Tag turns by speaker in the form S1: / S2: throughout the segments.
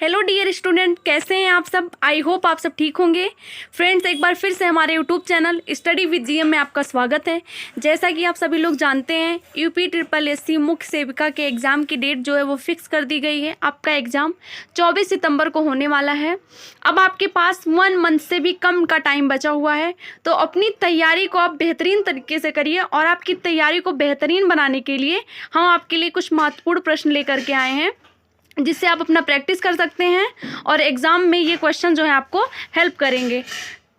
S1: Hello dear student, कैसे हैं आप सब। आई होप आप सब ठीक होंगे। फ्रेंड्स, एक बार फिर से हमारे YouTube channel study with GM में आपका स्वागत है। जैसा कि आप सभी लोग जानते हैं, यूपी ट्रिपल एससी मुख्य सेविका के एग्ज़ाम की डेट जो है वो फिक्स कर दी गई है। आपका एग्ज़ाम 24 सितंबर को होने वाला है। अब आपके पास 1 मंथ से भी कम का टाइम बचा हुआ है, तो अपनी तैयारी को आप बेहतरीन तरीके से करिए। और आपकी तैयारी को बेहतरीन बनाने के लिए हम आपके लिए कुछ महत्वपूर्ण प्रश्न लेकर के आए हैं, जिससे आप अपना प्रैक्टिस कर सकते हैं और एग्ज़ाम में ये क्वेश्चन जो है आपको हेल्प करेंगे।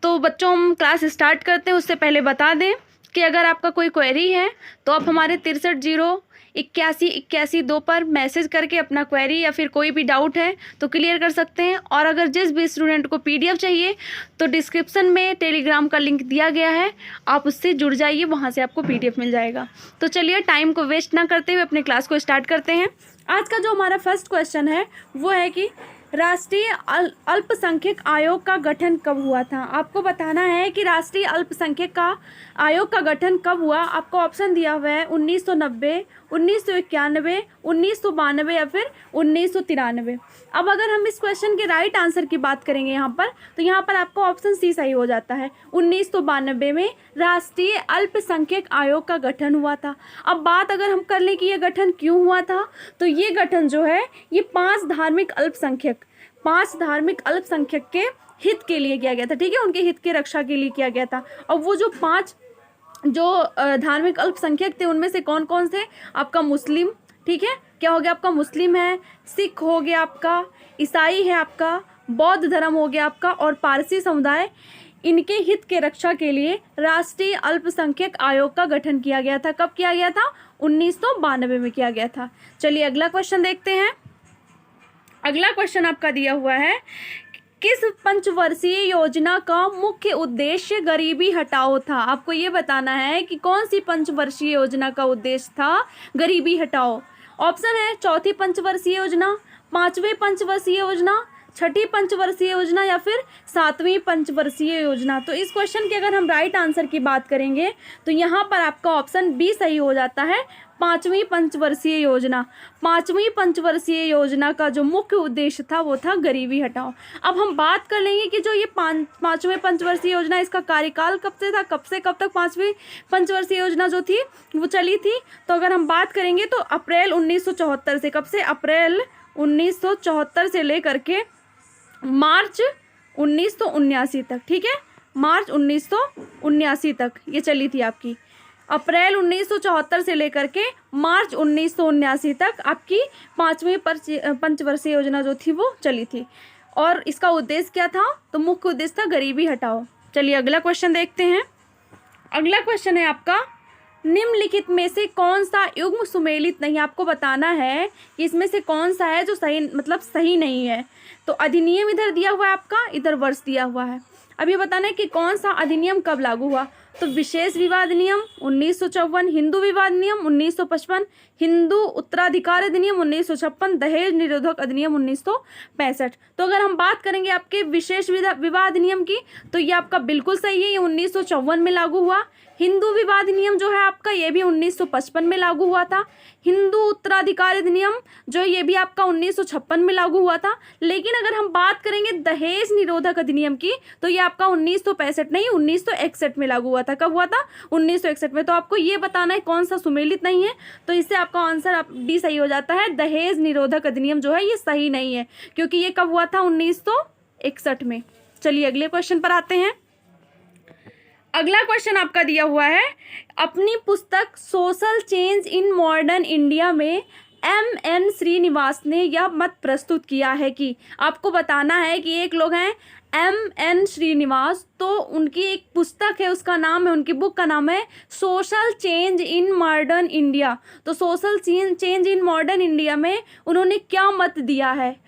S1: तो बच्चों, हम क्लास स्टार्ट करते हैं उससे पहले बता दें कि अगर आपका कोई क्वेरी है तो आप हमारे 63018182 पर मैसेज करके अपना क्वेरी या फिर कोई भी डाउट है तो क्लियर कर सकते हैं। और अगर जिस भी स्टूडेंट को पीडीएफ चाहिए तो डिस्क्रिप्शन में टेलीग्राम का लिंक दिया गया है, आप उससे जुड़ जाइए, वहाँ से आपको पीडीएफ मिल जाएगा। तो चलिए, टाइम को वेस्ट ना करते हुए अपने क्लास को स्टार्ट करते हैं। आज का जो हमारा फर्स्ट क्वेश्चन है वो है कि राष्ट्रीय अल्पसंख्यक आयोग का गठन कब हुआ था। आपको बताना है कि राष्ट्रीय अल्पसंख्यक आयोग का गठन कब हुआ। आपको ऑप्शन दिया हुआ है 1990, 1991, 1992 या फिर 1993। अब अगर हम इस क्वेश्चन के राइट आंसर की बात करेंगे यहाँ पर, तो यहाँ पर आपको ऑप्शन सी सही हो जाता है। 1992 में राष्ट्रीय अल्पसंख्यक आयोग का गठन हुआ था। अब बात अगर हम कर लें कि ये गठन क्यों हुआ था, तो ये गठन जो है ये 5 धार्मिक अल्पसंख्यक के हित के लिए किया गया था। ठीक है, उनके हित के रक्षा के लिए किया गया था। और वो जो 5 धार्मिक अल्पसंख्यक थे उनमें से कौन कौन से, आपका मुस्लिम, ठीक है, क्या हो गया आपका मुस्लिम है, सिख हो गया आपका, ईसाई है आपका, बौद्ध धर्म हो गया आपका, और पारसी समुदाय। इनके हित के रक्षा के लिए राष्ट्रीय अल्पसंख्यक आयोग का गठन किया गया था। कब किया गया था? 1992 में किया गया था। चलिए अगला क्वेश्चन देखते हैं। अगला क्वेश्चन आपका दिया हुआ है, किस पंचवर्षीय योजना का मुख्य उद्देश्य गरीबी हटाओ था। आपको ये बताना है कि कौन सी पंचवर्षीय योजना का उद्देश्य था गरीबी हटाओ। ऑप्शन है चौथी पंचवर्षीय योजना, 5वीं पंचवर्षीय योजना, 6ठी पंचवर्षीय योजना या फिर 7वीं पंचवर्षीय योजना। तो इस क्वेश्चन के अगर हम राइट आंसर की बात करेंगे तो यहाँ पर आपका ऑप्शन बी सही हो जाता है, 5वीं पंचवर्षीय योजना। 5वीं पंचवर्षीय योजना का जो मुख्य उद्देश्य था वो था गरीबी हटाओ। अब हम बात कर लेंगे कि जो ये 5वीं पंचवर्षीय योजना, इसका कार्यकाल कब से था, कब से कब तक 5वीं पंचवर्षीय योजना जो थी वो चली थी। तो अगर हम बात करेंगे तो अप्रैल 1974 से, कब से, अप्रैल 1974 से लेकर के मार्च 1979 तक। ठीक है, मार्च 1979 तक ये चली थी आपकी। अप्रैल 1974 से लेकर के मार्च 1979 तक आपकी 5वीं पंचवर्षीय योजना जो थी वो चली थी। और इसका उद्देश्य क्या था? तो मुख्य उद्देश्य था गरीबी हटाओ। चलिए अगला क्वेश्चन देखते हैं। अगला क्वेश्चन है आपका, निम्नलिखित में से कौन सा युग्म सुमेलित नहीं। आपको बताना है कि इसमें से कौन सा है जो सही, मतलब सही नहीं है। तो अधिनियम इधर दिया हुआ है आपका, इधर वर्ष दिया हुआ है। अब ये बताना है कि कौन सा अधिनियम कब लागू हुआ। तो विशेष विवाद नियम 1954, हिंदू विवाद नियम 1955, हिंदू उत्तराधिकार अधिनियम 1956, दहेज निरोधक अधिनियम 1965। तो अगर हम बात करेंगे आपके विशेष विवाद नियम की, तो ये आपका बिल्कुल सही है, ये 1954 में लागू हुआ। हिंदू विवाद नियम जो है आपका, ये भी 1955 में लागू हुआ था। हिंदू उत्तराधिकार अधिनियम जो ये भी आपका 1956 में लागू हुआ था। लेकिन अगर हम बात करेंगे दहेज निरोधक अधिनियम की, तो ये आपका 1965 नहीं, 1961 में लागू हुआ था। कब हुआ था? 1961 में। तो आपको ये बताना है कौन सा सुमेलित नहीं है। तो इससे आपका आंसर डी सही हो जाता है। दहेज निरोधक अधिनियम जो है ये सही नहीं है, क्योंकि ये कब हुआ था? 1961 में। चलिए अगले क्वेश्चन पर आते हैं। अगला क्वेश्चन आपका दिया हुआ है, अपनी पुस्तक social change in modern India में M.N. श्रीनिवास ने यह मत प्रस्तुत किया है कि। आपको बताना है कि एक लोग हैं M.N. श्रीनिवास, तो उनकी एक पुस्तक है, उसका नाम है, उनकी बुक का नाम है social change in modern India. तो social change in modern India में उन्होंने क्या मत दिया है?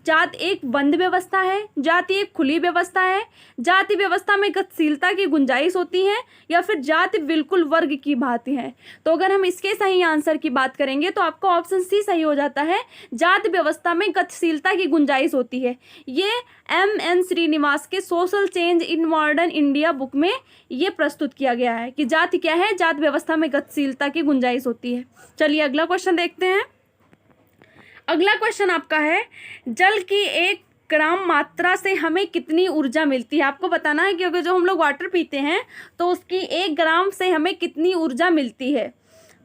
S1: जाति एक बंद व्यवस्था है, जाति एक खुली व्यवस्था है, जाति व्यवस्था में गतिशीलता की गुंजाइश होती है, या फिर जाति बिल्कुल वर्ग की भांति है। तो अगर हम इसके सही आंसर की बात करेंगे तो आपका ऑप्शन सी सही हो जाता है, जाति व्यवस्था में गतिशीलता की गुंजाइश होती है। ये M.N. श्रीनिवास के social change in modern India book में ये प्रस्तुत किया गया है कि जाति क्या है, जाति व्यवस्था में गतिशीलता की गुंजाइश होती है। चलिए अगला क्वेश्चन देखते हैं। अगला क्वेश्चन आपका है, जल की 1 ग्राम मात्रा से हमें कितनी ऊर्जा मिलती है। आपको बताना है कि अगर जो हम लोग वाटर पीते हैं तो उसकी 1 ग्राम से हमें कितनी ऊर्जा मिलती है।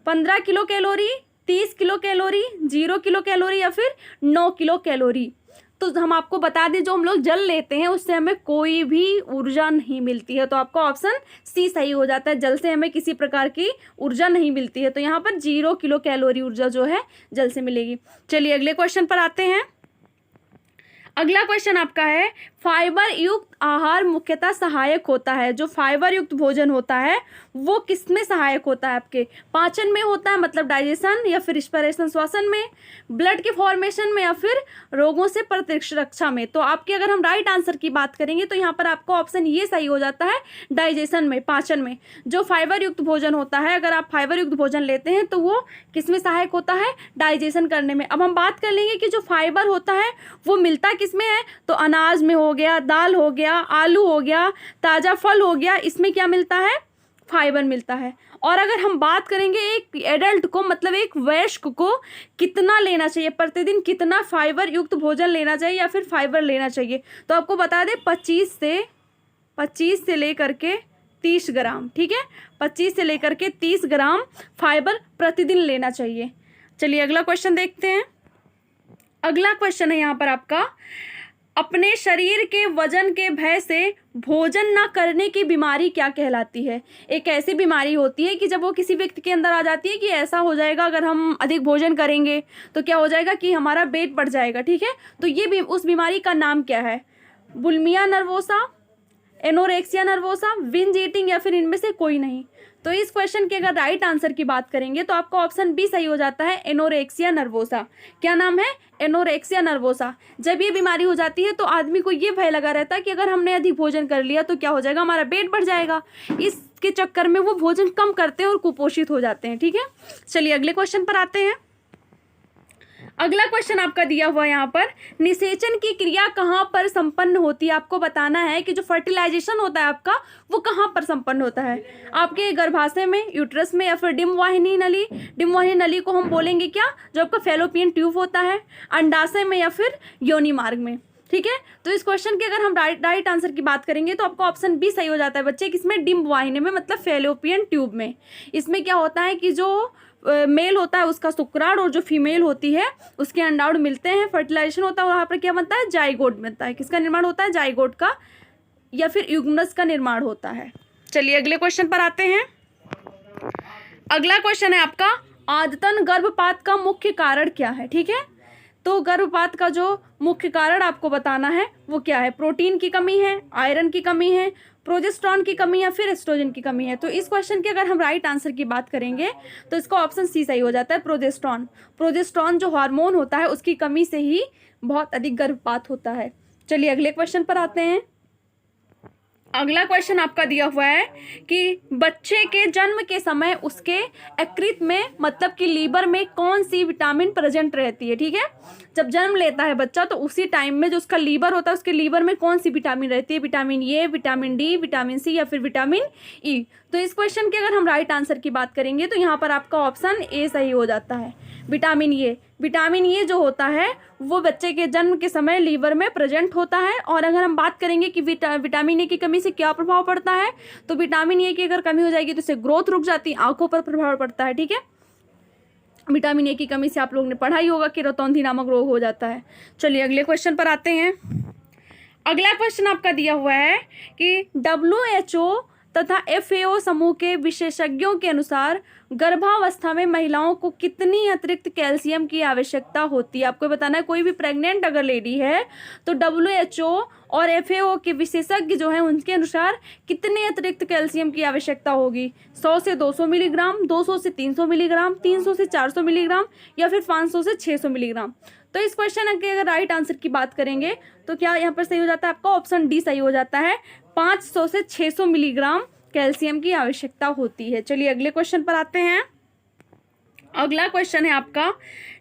S1: 15 kilo calorie, 30 kilo calorie, 0 kilo calorie या फिर 9 किलो कैलोरी। तो हम आपको बता दें, जो हम लोग जल लेते हैं उससे हमें कोई भी ऊर्जा नहीं मिलती है। तो आपका ऑप्शन सी सही हो जाता है, जल से हमें किसी प्रकार की ऊर्जा नहीं मिलती है। तो यहाँ पर 0 किलो कैलोरी ऊर्जा जो है जल से मिलेगी। चलिए अगले क्वेश्चन पर आते हैं। अगला क्वेश्चन आपका है, फाइबर युक्त आहार मुख्यतः सहायक होता है। जो फाइबर युक्त भोजन होता है वो किस में सहायक होता है? आपके पाचन में होता है, मतलब डाइजेशन, या फिर रिस्पिरेशन श्वसन में, ब्लड के फॉर्मेशन में, या फिर रोगों से प्रतिरक्षा में। तो आपके अगर हम राइट आंसर की बात करेंगे तो यहाँ पर आपका ऑप्शन ये सही हो जाता है, डाइजेशन में, पाचन में। जो फाइबर युक्त भोजन होता है, अगर आप फाइबर युक्त भोजन लेते हैं तो वो किस में सहायक होता है? डाइजेशन करने में। अब हम बात कर लेंगे कि जो फाइबर होता है वो मिलता किसमें है, तो अनाज में हो गया, दाल हो गया, आलू हो गया, ताज़ा फल हो गया, इसमें क्या मिलता है? फाइबर मिलता है। और अगर हम बात करेंगे एक एडल्ट को, मतलब एक वयस्क को कितना लेना चाहिए प्रतिदिन, कितना फाइबर युक्त भोजन लेना चाहिए या फिर फाइबर लेना चाहिए, तो आपको बता दें 25 से लेकर के 30 ग्राम, ठीक है, 25 से लेकर के 30 ग्राम फाइबर प्रतिदिन लेना चाहिए। चलिए अगला क्वेश्चन देखते हैं। अगला क्वेश्चन है यहाँ पर आपका, अपने शरीर के वजन के भय से भोजन न करने की बीमारी क्या कहलाती है? एक ऐसी बीमारी होती है कि जब वो किसी व्यक्ति के अंदर आ जाती है कि ऐसा हो जाएगा, अगर हम अधिक भोजन करेंगे तो क्या हो जाएगा कि हमारा वेट बढ़ जाएगा, ठीक है। तो ये उस बीमारी का नाम क्या है? Bulimia nervosa, anorexia nervosa, binge eating, या फिर इनमें से कोई नहीं। तो इस क्वेश्चन के अगर राइट आंसर की बात करेंगे तो आपका ऑप्शन बी सही हो जाता है, एनोरेक्सिया नर्वोसा। क्या नाम है? Anorexia nervosa. जब ये बीमारी हो जाती है तो आदमी को ये भय लगा रहता है कि अगर हमने अधिक भोजन कर लिया तो क्या हो जाएगा, हमारा पेट बढ़ जाएगा। इसके चक्कर में वो भोजन कम करते हैं और कुपोषित हो जाते हैं, ठीक है। चलिए अगले क्वेश्चन पर आते हैं। अगला क्वेश्चन आपका दिया हुआ यहाँ पर, निषेचन की क्रिया कहाँ पर संपन्न होती है? आपको बताना है कि जो फर्टिलाइजेशन होता है आपका वो कहाँ पर संपन्न होता है? आपके गर्भाशय में, यूट्रस में, या फिर डिम्बवाहिनी नली। डिम्बवाहिनी नली को हम बोलेंगे क्या? जो आपका फैलोपियन ट्यूब होता है, अंडाशय में, या फिर योनि मार्ग में, ठीक है। तो इस क्वेश्चन के अगर हम राइट आंसर की बात करेंगे तो आपका ऑप्शन बी सही हो जाता है बच्चे, किसमें? डिम्बवाहिनी में, मतलब फैलोपियन ट्यूब में। इसमें क्या होता है कि जो मेल होता है उसका शुक्राणु और जो फीमेल होती है उसके अंडाणु मिलते हैं, फर्टिलाइजेशन होता है, वहाँ पर क्या बनता है? जाइगोट बनता है। किसका निर्माण होता है? जाइगोट का, या फिर युग्मनज का निर्माण होता है। चलिए अगले क्वेश्चन पर आते हैं। अगला क्वेश्चन है आपका, आदतन गर्भपात का मुख्य कारण क्या है? ठीक है, तो गर्भपात का जो मुख्य कारण आपको बताना है वो क्या है? प्रोटीन की कमी है, आयरन की कमी है, प्रोजेस्टेरॉन की कमी, या फिर एस्ट्रोजन की कमी है। तो इस क्वेश्चन की अगर हम राइट आंसर की बात करेंगे तो इसका ऑप्शन सी सही हो जाता है, प्रोजेस्टेरॉन। प्रोजेस्टेरॉन जो हार्मोन होता है उसकी कमी से ही बहुत अधिक गर्भपात होता है। चलिए अगले क्वेश्चन पर आते हैं। अगला क्वेश्चन आपका दिया हुआ है कि बच्चे के जन्म के समय उसके यकृत में, मतलब कि लीवर में, कौन सी विटामिन प्रेजेंट रहती है? ठीक है, जब जन्म लेता है बच्चा तो उसी टाइम में जो उसका लीवर होता है उसके लीवर में कौन सी विटामिन रहती है? Vitamin A, vitamin D, vitamin C, या फिर विटामिन ई। तो इस क्वेश्चन के अगर हम राइट आंसर की बात करेंगे तो यहाँ पर आपका ऑप्शन ए सही हो जाता है, विटामिन ए। विटामिन ए जो होता है वो बच्चे के जन्म के समय लीवर में प्रेजेंट होता है। और अगर हम बात करेंगे कि विटामिन ए की कमी से क्या प्रभाव पड़ता है, तो विटामिन ए की अगर कमी हो जाएगी तो इससे ग्रोथ रुक जाती है, आंखों पर प्रभाव पड़ता है, ठीक है। विटामिन ए की कमी से आप लोगों ने पढ़ा ही होगा कि रतौंधी नामक रोग हो जाता है। चलिए अगले क्वेश्चन पर आते हैं। अगला क्वेश्चन आपका दिया हुआ है कि WHO तथा FAO समूह के विशेषज्ञों के अनुसार गर्भावस्था में महिलाओं को कितनी अतिरिक्त कैल्शियम की आवश्यकता होती है? आपको बताना है, कोई भी प्रेग्नेंट अगर लेडी है तो WHO और FAO के विशेषज्ञ जो हैं उनके अनुसार कितने अतिरिक्त कैल्शियम की आवश्यकता होगी? 100 से 200 मिलीग्राम, 200 से 300 मिलीग्राम, 300 से 400 मिलीग्राम, या फिर 500 से 600 मिलीग्राम। तो इस क्वेश्चन के अगर राइट आंसर की बात करेंगे तो क्या यहाँ पर सही हो जाता है? आपका ऑप्शन डी सही हो जाता है, 500 से 600 मिलीग्राम कैल्शियम की आवश्यकता होती है। चलिए अगले क्वेश्चन पर आते हैं। अगला क्वेश्चन है आपका,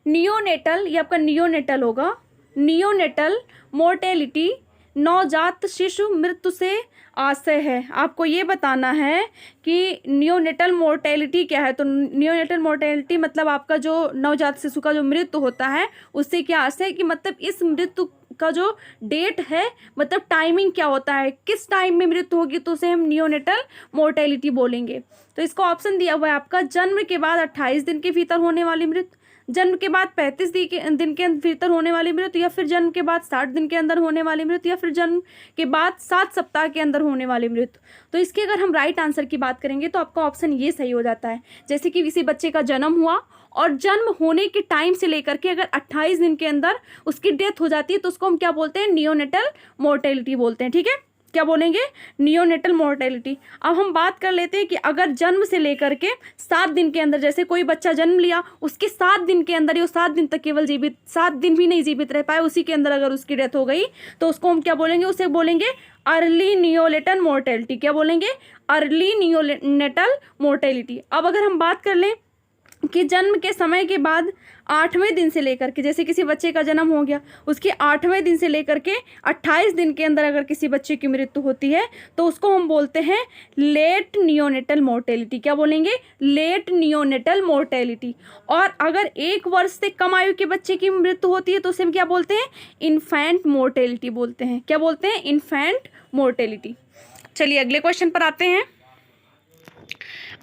S1: नियोनेटल, ये आपका नियोनेटल होगा, नियोनेटल मोर्टेलिटी नवजात शिशु मृत्यु से आशय है। आपको ये बताना है कि नियोनेटल मोर्टेलिटी क्या है। तो नियोनेटल मोर्टेलिटी मतलब आपका जो नवजात शिशु का जो मृत्यु होता है उससे क्या आशय है कि मतलब इस मृत्यु का जो डेट है मतलब टाइमिंग क्या होता है, किस टाइम में मृत्यु होगी तो उसे हम नियोनेटल मोर्टेलिटी बोलेंगे। तो इसका ऑप्शन दिया हुआ है आपका जन्म के बाद 28 दिन के भीतर होने वाली मृत्यु, जन्म के बाद 35 दिन के भीतर होने वाली मृत्यु, या फिर जन्म के बाद 60 दिन के अंदर होने वाली मृत्यु, या फिर जन्म के बाद 7 सप्ताह के अंदर होने वाली मृत्यु। तो इसके अगर हम राइट आंसर की बात करेंगे तो आपका ऑप्शन ये सही हो जाता है। जैसे कि किसी बच्चे का जन्म हुआ और जन्म होने के टाइम से लेकर के अगर 28 दिन के अंदर उसकी डेथ हो जाती है तो उसको हम क्या बोलते हैं, नियोनेटल मोर्टेलिटी बोलते हैं। ठीक है, क्या बोलेंगे, नियोनेटल मोर्टेलिटी। अब हम बात कर लेते हैं कि अगर जन्म से लेकर के 7 दिन के अंदर, जैसे कोई बच्चा जन्म लिया उसके 7 दिन के अंदर, ये 7 दिन तक केवल जीवित, 7 दिन भी नहीं जीवित रह पाए, उसी के अंदर अगर उसकी डेथ हो गई तो उसको हम क्या बोलेंगे, उसे बोलेंगे अर्ली नियोनेटल मोर्टेलिटी। क्या बोलेंगे, अर्ली नियोनेटल मोर्टेलिटी। अब अगर हम बात कर लें कि जन्म के समय के बाद 8वें दिन से लेकर के, जैसे किसी बच्चे का जन्म हो गया उसके 8वें दिन से लेकर के 28 दिन के अंदर अगर किसी बच्चे की मृत्यु होती है तो उसको हम बोलते हैं लेट नियोनेटल मोर्टेलिटी। क्या बोलेंगे, लेट नियोनेटल मोर्टेलिटी। और अगर 1 वर्ष से कम आयु के बच्चे की मृत्यु होती है तो उसे हम क्या बोलते हैं, इन्फेंट मोर्टेलिटी बोलते हैं। क्या बोलते हैं, इन्फेंट मोर्टेलिटी। चलिए अगले क्वेश्चन पर आते हैं।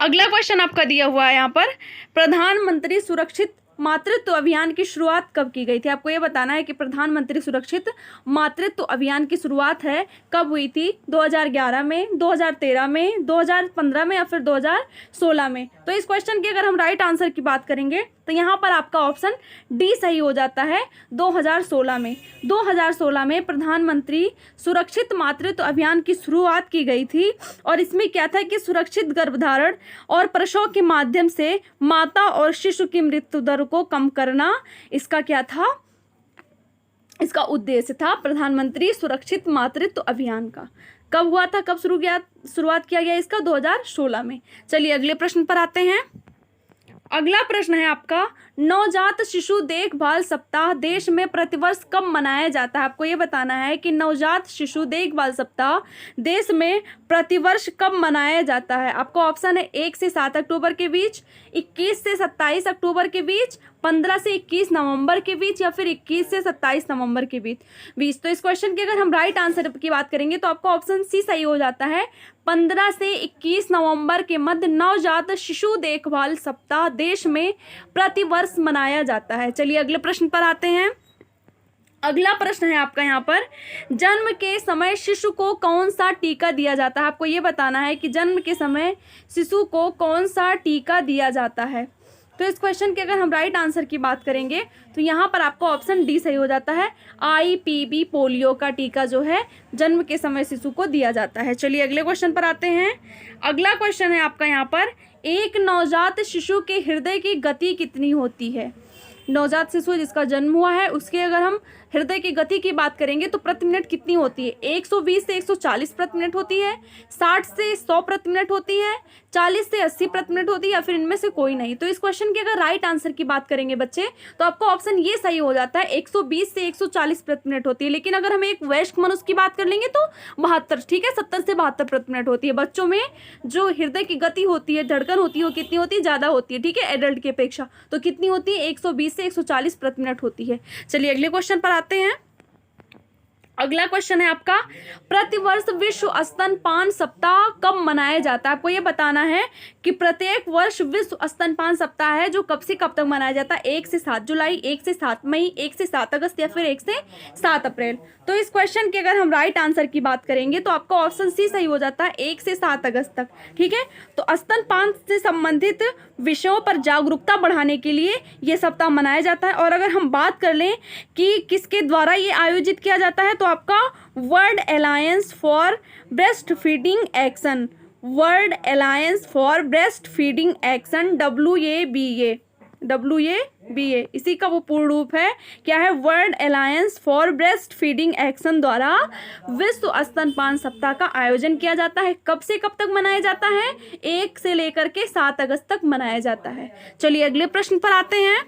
S1: अगला क्वेश्चन आपका दिया हुआ है यहाँ पर, प्रधानमंत्री सुरक्षित मातृत्व अभियान की शुरुआत कब की गई थी। आपको ये बताना है कि प्रधानमंत्री सुरक्षित मातृत्व अभियान की शुरुआत है कब हुई थी, 2011 में, 2013 में, 2015 में या फिर 2016 में। तो इस क्वेश्चन की अगर हम राइट आंसर की बात करेंगे तो यहाँ पर आपका ऑप्शन डी सही हो जाता है, 2016 में। 2016 में प्रधानमंत्री सुरक्षित मातृत्व अभियान की शुरुआत की गई थी और इसमें क्या था कि सुरक्षित गर्भधारण और प्रसव के माध्यम से माता और शिशु की मृत्यु दर को कम करना इसका क्या था, इसका उद्देश्य था प्रधानमंत्री सुरक्षित मातृत्व अभियान का। कब हुआ था, कब शुरुआत किया गया इसका, 2016 में। चलिए अगले प्रश्न पर आते हैं। अगला प्रश्न है आपका, नवजात शिशु देखभाल सप्ताह देश में प्रतिवर्ष कब मनाया जाता है। आपको ये बताना है कि नवजात शिशु देखभाल सप्ताह देश में प्रतिवर्ष कब मनाया जाता है। आपको ऑप्शन है 1 से 7 अक्टूबर के बीच, 21 से 27 अक्टूबर के बीच, 15 से 21 नवंबर के बीच, या फिर 21 से 27 नवंबर के बीच। तो इस क्वेश्चन की अगर हम राइट आंसर की बात करेंगे तो आपका ऑप्शन सी सही हो जाता है, 15 से 21 नवंबर के मध्य नवजात शिशु देखभाल सप्ताह देश में प्रतिवर्ष मनाया जाता है। चलिए अगले प्रश्न पर आते हैं। अगला प्रश्न है आपका यहाँ पर, जन्म के समय शिशु को कौन सा टीका दिया जाता है। आपको ये बताना है कि जन्म के समय शिशु को कौन सा टीका दिया जाता है। तो इस क्वेश्चन के अगर हम राइट आंसर की बात करेंगे तो यहाँ पर आपको ऑप्शन डी सही हो जाता है, IPV पोलियो का टीका जो है जन्म के समय शिशु को दिया जाता है। चलिए अगले क्वेश्चन पर आते हैं। अगला क्वेश्चन है आपका यहाँ पर, एक नवजात शिशु के हृदय की गति कितनी होती है। नवजात शिशु जिसका जन्म हुआ है उसके अगर हम हृदय की गति की बात करेंगे तो प्रति मिनट कितनी होती है, 120 से 140 प्रति मिनट होती है, 60 से 100 प्रति मिनट होती है, 40 से 80 प्रति मिनट होती है, या फिर इनमें से कोई नहीं। तो इस क्वेश्चन के अगर राइट आंसर की बात करेंगे बच्चे तो आपको ऑप्शन ये सही हो जाता है, 120 से 140 प्रति मिनट होती है। लेकिन अगर हम एक वयस्क मनुष्य की बात कर लेंगे तो 72, ठीक है, 70 से 72 प्रति मिनट होती है। बच्चों में जो हृदय की गति होती है, धड़कन होती है, वो कितनी होती है, ज़्यादा होती है, ठीक है, एडल्ट की अपेक्षा। तो कितनी होती है, 120 से 140 प्रति मिनट होती है। चलिए अगले क्वेश्चन पर आते हैं। अगला क्वेश्चन है आपका, प्रतिवर्ष विश्व स्तनपान सप्ताह कब मनाया जाता है। आपको ये बताना है कि प्रत्येक वर्ष विश्व स्तनपान सप्ताह है जो कब से कब तक मनाया जाता है, 1 से 7 जुलाई, 1 से 7 मई, 1 से 7 अगस्त, या फिर 1 से 7 अप्रैल। तो इस क्वेश्चन के अगर हम राइट आंसर की बात करेंगे तो आपका ऑप्शन सी सही हो जाता है, 1 से 7 अगस्त तक, ठीक है। तो स्तनपान से संबंधित विषयों पर जागरूकता बढ़ाने के लिए ये सप्ताह मनाया जाता है। और अगर हम बात कर लें कि किसके द्वारा ये आयोजित किया जाता है तो आपका world alliance for breast feeding action, world alliance for breast feeding action, WABA, इसी का वो पूर्ण रूप है, क्या है, world alliance for breast feeding action द्वारा विश्व स्तनपान सप्ताह का आयोजन किया जाता है। कब से कब तक मनाया जाता है, 1 से लेकर के 7 अगस्त तक मनाया जाता है। चलिए अगले प्रश्न पर आते हैं।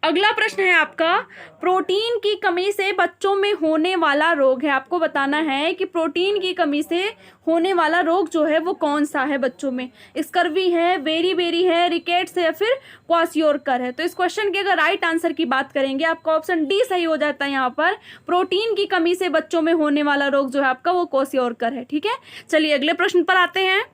S1: अगला प्रश्न है आपका, प्रोटीन की कमी से बच्चों में होने वाला रोग है। आपको बताना है कि प्रोटीन की कमी से होने वाला रोग जो है वो कौन सा है बच्चों में। स्कर्वी है, बेरी है, रिकेट्स है या फिर क्वाशियोरकर है। तो इस क्वेश्चन के अगर राइट आंसर की बात करेंगे आपका ऑप्शन डी सही हो जाता है। यहाँ पर प्रोटीन की कमी से बच्चों में होने वाला रोग जो है आपका वो क्वाशियोरकर है। ठीक है, चलिए अगले प्रश्न पर आते हैं।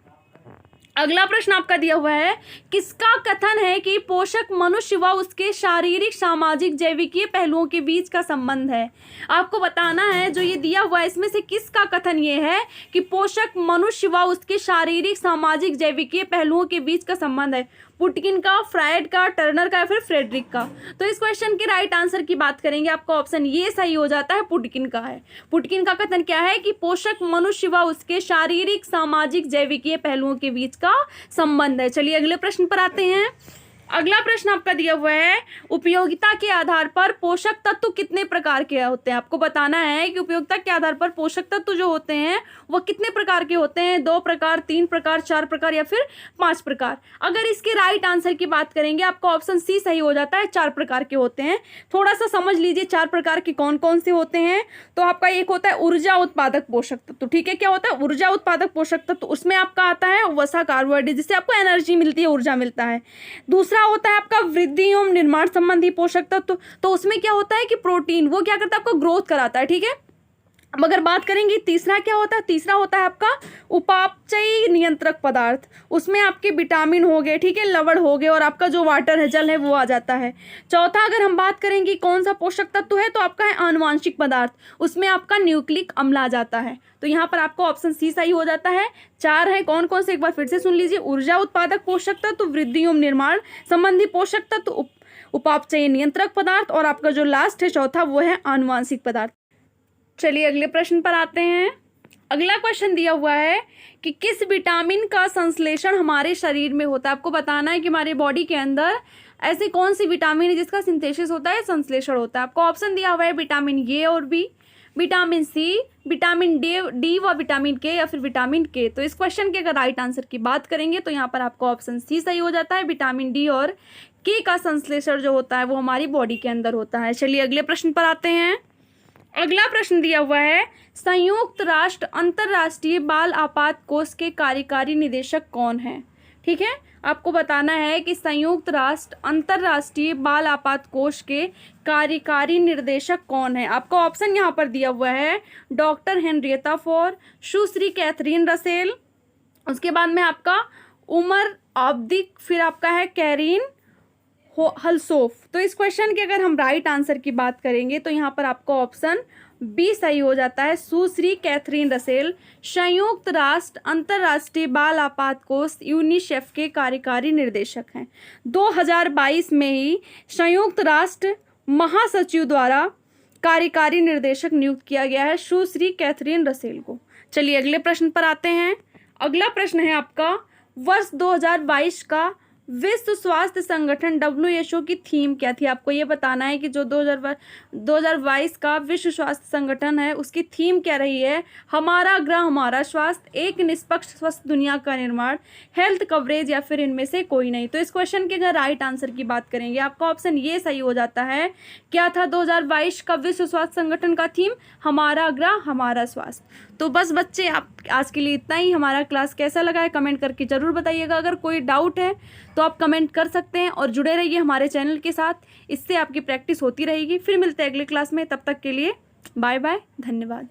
S1: अगला प्रश्न आपका दिया हुआ है, किसका कथन है कि पोषक मनुष्य व उसके शारीरिक, सामाजिक, जैविकीय पहलुओं के बीच का संबंध है। आपको बताना है जो ये दिया हुआ है इसमें से किसका कथन ये है कि पोषक मनुष्य व उसके शारीरिक, सामाजिक, जैविकीय पहलुओं के बीच का संबंध है। पुटकिन का, फ्रायड का, टर्नर का या फिर फ्रेडरिक का। तो इस क्वेश्चन के राइट आंसर की बात करेंगे आपका ऑप्शन ये सही हो जाता है, पुटकिन का है। पुटकिन का कथन क्या है कि पोषक मनुष्य व उसके शारीरिक, सामाजिक, जैविकीय पहलुओं के बीच का संबंध है। चलिए अगले प्रश्न पर आते हैं। अगला प्रश्न आपका दिया हुआ है, उपयोगिता के आधार पर पोषक तत्व कितने प्रकार के होते हैं। आपको बताना है कि उपयोगिता के आधार पर पोषक तत्व जो होते हैं वो कितने प्रकार के होते हैं, 2 प्रकार, 3 प्रकार, 4 प्रकार या फिर 5 प्रकार। अगर इसके राइट आंसर की बात करेंगे आपका ऑप्शन सी सही हो जाता है, 4 प्रकार के होते हैं। थोड़ा सा समझ लीजिए 4 प्रकार के कौन कौन से होते हैं। तो आपका एक होता है ऊर्जा उत्पादक पोषक तत्व। ठीक है, क्या होता है ऊर्जा उत्पादक पोषक तत्व, उसमें आपका आता है वसा, कार्बोहाइड्रेट, जिससे आपको एनर्जी मिलती है, ऊर्जा मिलता है। दूसरा होता है आपका वृद्धि एवं निर्माण संबंधी पोषक तत्व। तो उसमें क्या होता है कि प्रोटीन, वो क्या करता है आपको ग्रोथ कराता है। ठीक है, अब अगर बात करेंगे तीसरा क्या होता है, तीसरा होता है आपका उपापचयी नियंत्रक पदार्थ। उसमें आपके विटामिन हो गए, ठीक है, लवण हो गए और आपका जो वाटर है, जल है, वो आ जाता है। चौथा अगर हम बात करेंगे कौन सा पोषक तत्व है, तो आपका है आनुवांशिक पदार्थ। उसमें आपका न्यूक्लिक अम्ल आ जाता है। तो यहाँ पर आपको ऑप्शन सी सही हो जाता है। 4 है, कौन कौन से एक बार फिर से सुन लीजिए, ऊर्जा उत्पादक पोषक तत्व, वृद्धि एवं निर्माण संबंधी पोषक तत्व, उपापचयी नियंत्रक पदार्थ और आपका जो लास्ट है चौथा वो है आनुवांशिक पदार्थ। चलिए अगले प्रश्न पर आते हैं। अगला क्वेश्चन दिया हुआ है कि किस विटामिन का संश्लेषण हमारे शरीर में होता है। आपको बताना है कि हमारे बॉडी के अंदर ऐसी कौन सी विटामिन है जिसका सिंथेसिस होता है, संश्लेषण होता है। आपको ऑप्शन दिया हुआ है विटामिन ए और B, vitamin C, vitamin D व विटामिन के या फिर विटामिन के। तो इस क्वेश्चन के अगर राइट आंसर की बात करेंगे तो यहाँ पर आपको ऑप्शन सी सही हो जाता है, विटामिन डी और के का संश्लेषण जो होता है वो हमारी बॉडी के अंदर होता है। चलिए अगले प्रश्न पर आते हैं। अगला प्रश्न दिया हुआ है, संयुक्त राष्ट्र अंतर्राष्ट्रीय बाल आपात कोष के कार्यकारी निदेशक कौन है। ठीक है, आपको बताना है कि संयुक्त राष्ट्र अंतर्राष्ट्रीय बाल आपात कोष के कार्यकारी निर्देशक कौन है। आपका ऑप्शन यहाँ पर दिया हुआ है, डॉक्टर हेनरिएटा फॉर, सुश्री कैथरीन रसेल, उसके बाद में आपका उमर आब्दिक, फिर आपका है कैरीन हल्सोफ। तो इस क्वेश्चन के अगर हम राइट आंसर की बात करेंगे तो यहाँ पर आपका ऑप्शन बी सही हो जाता है, सुश्री कैथरीन रसेल संयुक्त राष्ट्र अंतर्राष्ट्रीय बाल आपात कोष यूनिसेफ के कार्यकारी निर्देशक हैं। 2022 में ही संयुक्त राष्ट्र महासचिव द्वारा कार्यकारी निर्देशक नियुक्त किया गया है सुश्री कैथरीन रसेल को। चलिए अगले प्रश्न पर आते हैं। अगला प्रश्न है आपका, वर्ष 2022 का विश्व स्वास्थ्य संगठन WHO की थीम क्या थी। आपको ये बताना है कि जो 2022 का विश्व स्वास्थ्य संगठन है उसकी थीम क्या रही है, हमारा ग्रह हमारा स्वास्थ्य, एक निष्पक्ष स्वस्थ दुनिया का निर्माण, हेल्थ कवरेज या फिर इनमें से कोई नहीं। तो इस क्वेश्चन के अगर राइट आंसर की बात करेंगे आपका ऑप्शन ये सही हो जाता है। क्या था 2022 का विश्व स्वास्थ्य संगठन का थीम, हमारा ग्रह हमारा स्वास्थ्य। तो बस बच्चे आप आज के लिए इतना ही। हमारा क्लास कैसा लगा है कमेंट करके ज़रूर बताइएगा। अगर कोई डाउट है तो आप कमेंट कर सकते हैं और जुड़े रहिए हमारे चैनल के साथ, इससे आपकी प्रैक्टिस होती रहेगी। फिर मिलते हैं अगले क्लास में, तब तक के लिए बाय बाय, धन्यवाद।